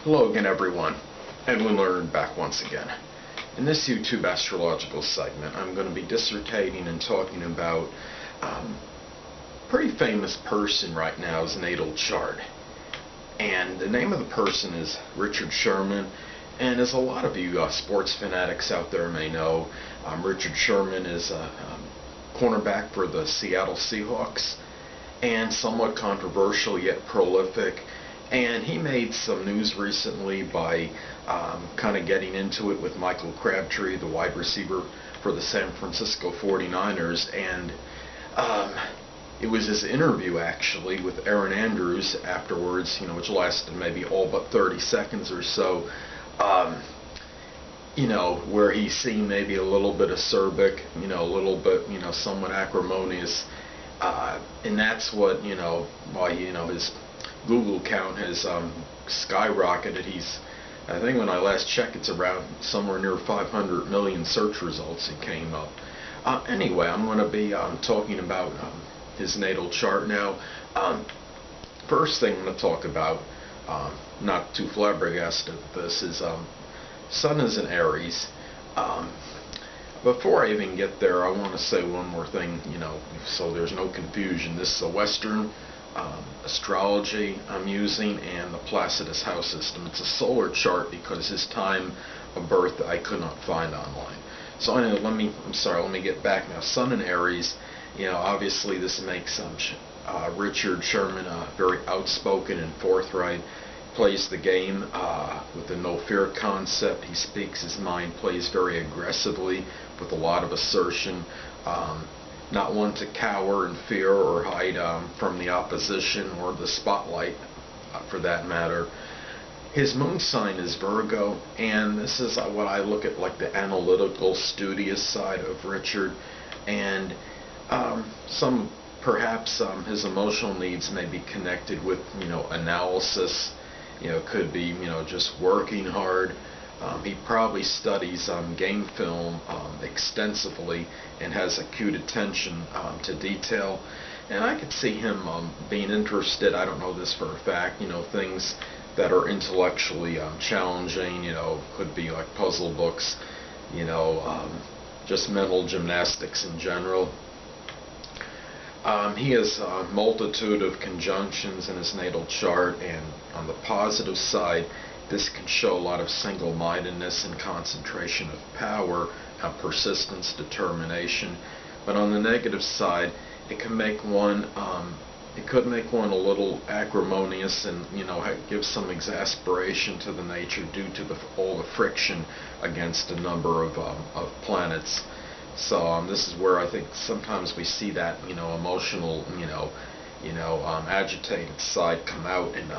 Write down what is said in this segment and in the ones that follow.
Hello again, everyone. Edwin Learnard back once again. In this YouTube astrological segment, I'm going to be dissertating and talking about a pretty famous person right now's natal chart. And the name of the person is Richard Sherman. And as a lot of you sports fanatics out there may know, Richard Sherman is a cornerback for the Seattle Seahawks, and somewhat controversial yet prolific. And he made some news recently by kind of getting into it with Michael Crabtree, the wide receiver for the San Francisco 49ers. And it was his interview, actually, with Aaron Andrews afterwards, which lasted maybe all but 30 seconds or so, where he seemed maybe a little bit acerbic, a little bit, somewhat acrimonious. And that's what, why, his Google count has skyrocketed. I think when I last checked, it's around somewhere near 500 million search results it came up. Anyway, I'm going to be talking about his natal chart now. First thing I'm going to talk about, not too flabbergasted with this, is Sun is in Aries. Before I even get there, I want to say one more thing, so there's no confusion. This is a Western astrology I'm using, and the Placidus house system. It's a solar chart because his time of birth I could not find online. So anyway, let me get back now. Sun in Aries, obviously this makes Richard Sherman very outspoken and forthright. Plays the game with the no fear concept. He speaks his mind, plays very aggressively with a lot of assertion. Not one to cower in fear or hide from the opposition or the spotlight, for that matter. His moon sign is Virgo, and this is what I look at like the analytical, studious side of Richard. And perhaps his emotional needs may be connected with analysis. Could be just working hard. He probably studies game film extensively and has acute attention to detail. And I could see him being interested, I don't know this for a fact, things that are intellectually challenging, could be like puzzle books, just mental gymnastics in general. He has a multitude of conjunctions in his natal chart, and on the positive side, this can show a lot of single-mindedness and concentration of power, persistence, determination. But on the negative side, it can make one, a little acrimonious, and give some exasperation to the nature due to all the friction against a number of planets. So this is where I think sometimes we see that emotional, agitated side come out in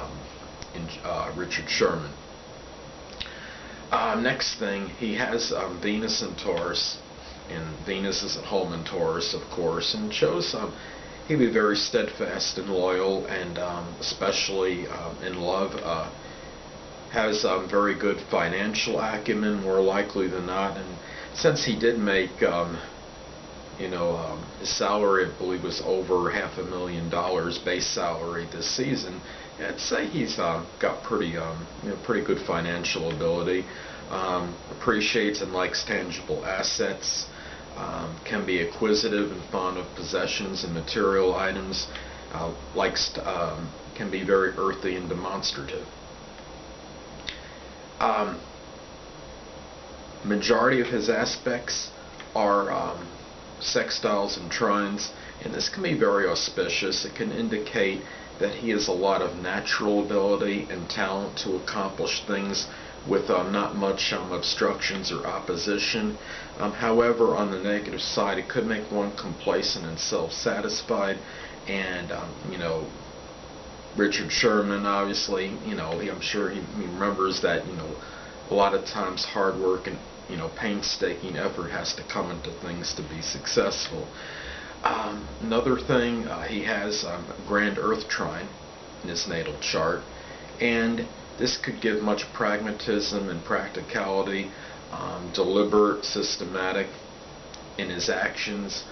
Richard Sherman. Next thing, he has Venus in Taurus, and Venus is at home in Taurus, of course, and shows he'd be very steadfast and loyal, and especially in love. Has very good financial acumen, more likely than not, and since he did make, his salary, I believe, was over $500,000 base salary this season, I'd say he's got pretty good financial ability. Appreciates and likes tangible assets. Can be acquisitive and fond of possessions and material items. Can be very earthy and demonstrative. Majority of his aspects are sextiles and trines, and this can be very auspicious. It can indicate that he has a lot of natural ability and talent to accomplish things with not much obstructions or opposition. However, on the negative side, it could make one complacent and self-satisfied, and Richard Sherman, obviously, I'm sure he remembers that, a lot of times hard work and, painstaking effort has to come into things to be successful. Another thing, he has a grand earth trine in his natal chart, and this could give much pragmatism and practicality, deliberate, systematic in his actions.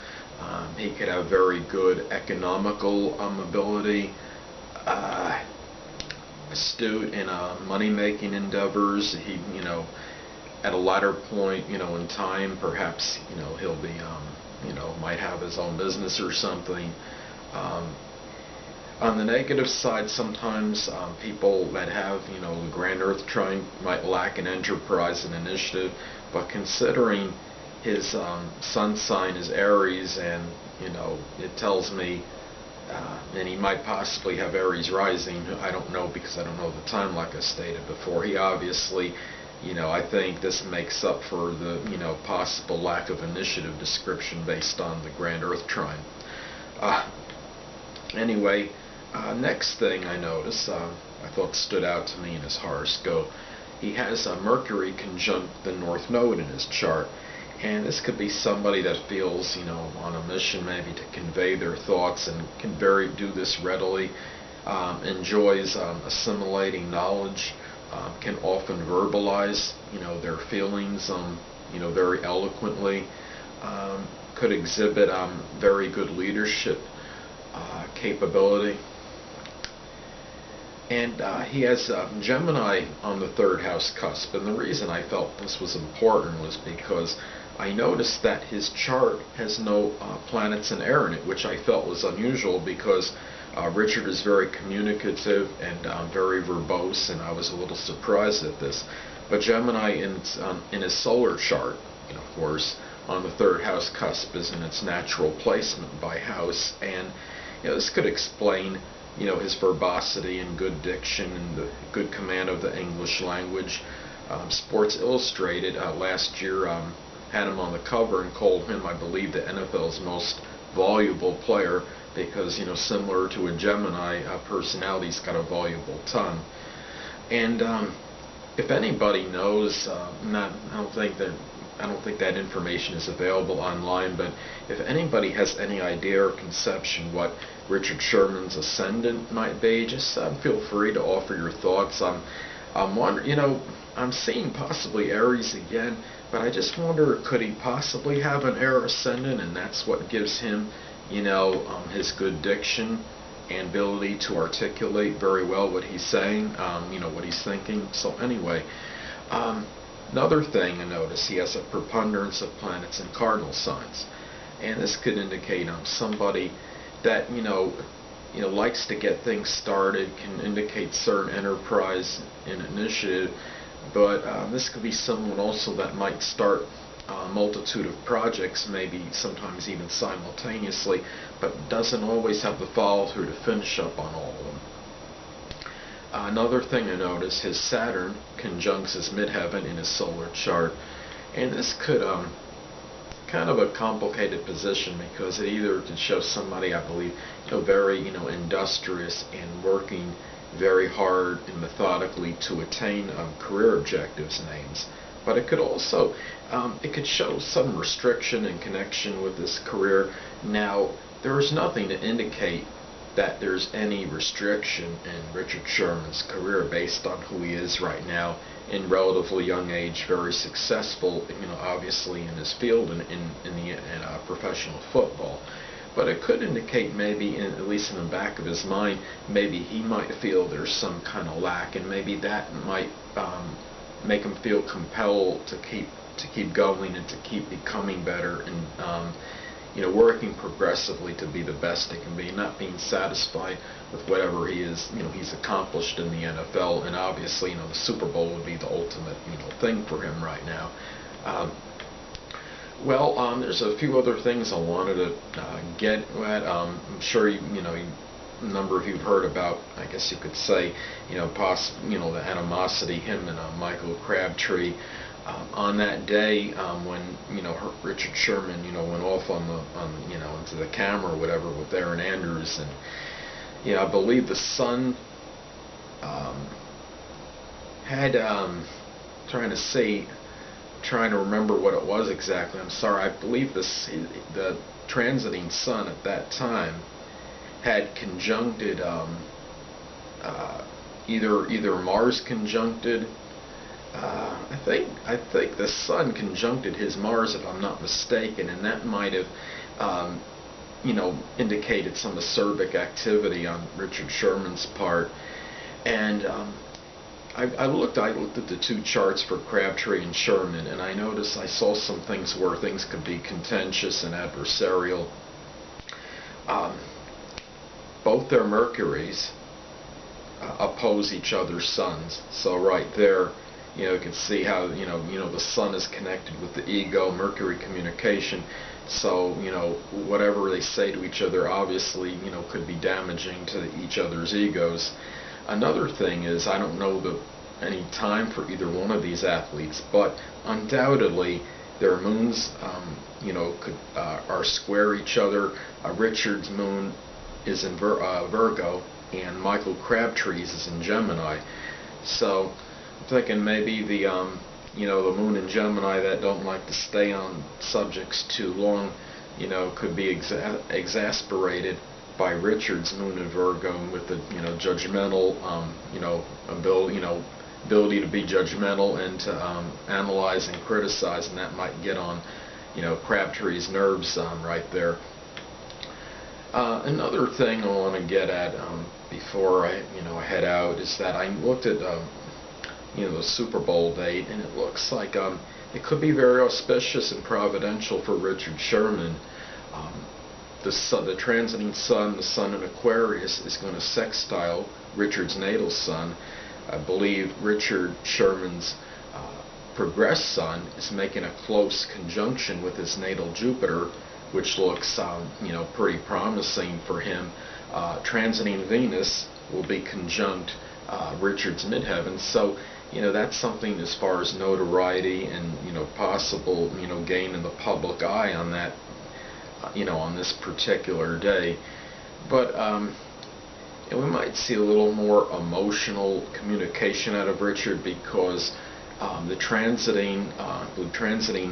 He could have very good economical ability, astute in money-making endeavors. He, at a latter point, in time, perhaps, he'll be, might have his own business or something. Um, on the negative side, sometimes people that have, the grand earth trine might lack in enterprise and initiative, but considering his sun sign is Aries, and, it tells me, and he might possibly have Aries rising. I don't know because I don't know the time, like I stated before. He obviously, I think this makes up for the, possible lack of initiative description based on the grand earth trine. Anyway, next thing I noticed, I thought stood out to me in his horoscope, he has a Mercury conjunct the North Node in his chart. And this could be somebody that feels, on a mission maybe to convey their thoughts and can do this readily, enjoys assimilating knowledge, can often verbalize, their feelings, very eloquently, could exhibit very good leadership capability. And he has Gemini on the third house cusp. And the reason I felt this was important was because I noticed that his chart has no planets in air in it, which I felt was unusual because Richard is very communicative and very verbose, and I was a little surprised at this. But Gemini in his solar chart, of course, on the third house cusp is in its natural placement by house, and this could explain his verbosity and good diction and the good command of the English language. Sports Illustrated last year had him on the cover and called him, I believe, the NFL's most voluble player because, similar to a Gemini personality's got a voluble tongue. And if anybody knows, I don't think that information is available online, but if anybody has any idea or conception what Richard Sherman's ascendant might be, just feel free to offer your thoughts. I'm wondering, I'm seeing possibly Aries again, but I just wonder, could he possibly have an air ascendant, and that's what gives him, his good diction and ability to articulate very well what he's saying, what he's thinking. So anyway, another thing I notice, he has a preponderance of planets in cardinal signs, and this could indicate somebody that likes to get things started, can indicate certain enterprise and initiative, but this could be someone also that might start a multitude of projects, maybe sometimes even simultaneously, but doesn't always have the follow-through to finish up on all of them. Another thing I noticed, his Saturn conjuncts his midheaven in his solar chart, and this could kind of a complicated position because it either could show somebody, I believe, very industrious and working very hard and methodically to attain career objectives and aims, but it could also it could show some restriction in connection with this career. Now, there is nothing to indicate that there's any restriction in Richard Sherman's career based on who he is right now, in relatively young age, very successful, obviously in his field and in professional football. But it could indicate maybe, at least in the back of his mind, maybe he might feel there's some kind of lack, and maybe that might make him feel compelled to keep going and to keep becoming better and working progressively to be the best it can be, not being satisfied with whatever he's accomplished in the NFL. And obviously, the Super Bowl would be the ultimate, thing for him right now. There's a few other things I wanted to get at. I'm sure a number of you have heard about, I guess you could say, the animosity him and Michael Crabtree. On that day when Richard Sherman went off into the camera or whatever with Aaron Andrews, and I believe the Sun had trying to remember what it was exactly. I'm sorry. I believe the transiting Sun at that time had conjuncted either Mars conjuncted. I think the Sun conjuncted his Mars, if I'm not mistaken, and that might have, indicated some acerbic activity on Richard Sherman's part. And I looked at the two charts for Crabtree and Sherman, and I saw some things where things could be contentious and adversarial. Um, Both their Mercuries oppose each other's suns. So right there, you can see how the sun is connected with the ego, Mercury communication. So whatever they say to each other, obviously could be damaging to each other's egos. Another thing is, I don't know any time for either one of these athletes, but undoubtedly their moons are square each other. Richard's moon is in Virgo, and Michael Crabtree's is in Gemini. So I'm thinking maybe the moon in Gemini that don't like to stay on subjects too long, could be exasperated by Richard's moon in Virgo with the judgmental ability to be judgmental and to analyze and criticize, and that might get on Crabtree's nerves right there. Another thing I want to get at before I head out is that I looked at the Super Bowl date, and it looks like it could be very auspicious and providential for Richard Sherman. The transiting sun, the sun in Aquarius, is going to sextile Richard's natal sun. I believe Richard Sherman's progressed sun is making a close conjunction with his natal Jupiter, which looks pretty promising for him. Transiting Venus will be conjunct Richard's midheaven, so that's something as far as notoriety and possible gain in the public eye on that on this particular day. But we might see a little more emotional communication out of Richard, because the transiting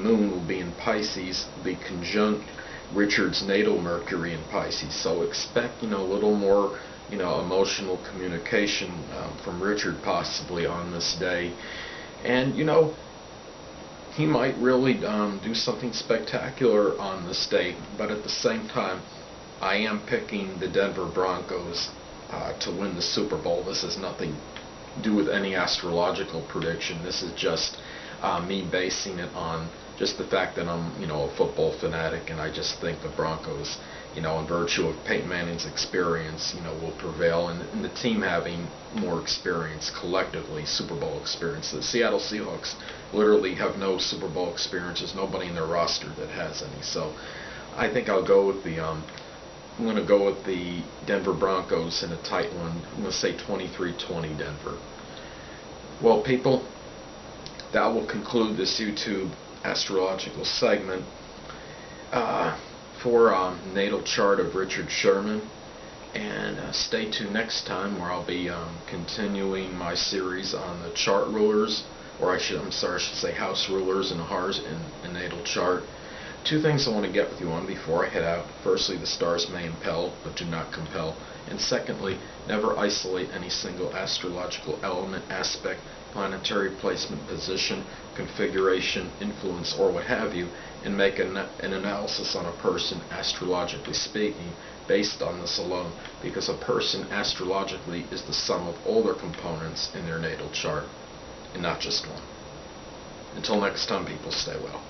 moon will be in Pisces, will be conjunct Richard's natal Mercury in Pisces. So expect a little more emotional communication from Richard possibly on this day. And he might really do something spectacular on this day, but at the same time, I am picking the Denver Broncos to win the Super Bowl. This has nothing to do with any astrological prediction. This is just me basing it on just the fact that I'm a football fanatic, and I just think the Broncos, in virtue of Peyton Manning's experience, will prevail, and the team having more experience collectively, Super Bowl experience. The Seattle Seahawks literally have no Super Bowl experience. There's nobody in their roster that has any. So I think I'll go with I'm going to go with the Denver Broncos in a tight one. I'm going to say 23-20 Denver. Well, people, that will conclude this YouTube astrological segment for natal chart of Richard Sherman. And stay tuned next time, where I'll be continuing my series on the chart rulers, or I should say house rulers and in natal chart. Two things I want to get with you on before I head out. Firstly, the stars may impel, but do not compel. And secondly, never isolate any single astrological element, aspect, planetary placement, position, configuration, influence, or what have you, and make an analysis on a person, astrologically speaking, based on this alone, because a person astrologically is the sum of all their components in their natal chart, and not just one. Until next time, people, stay well.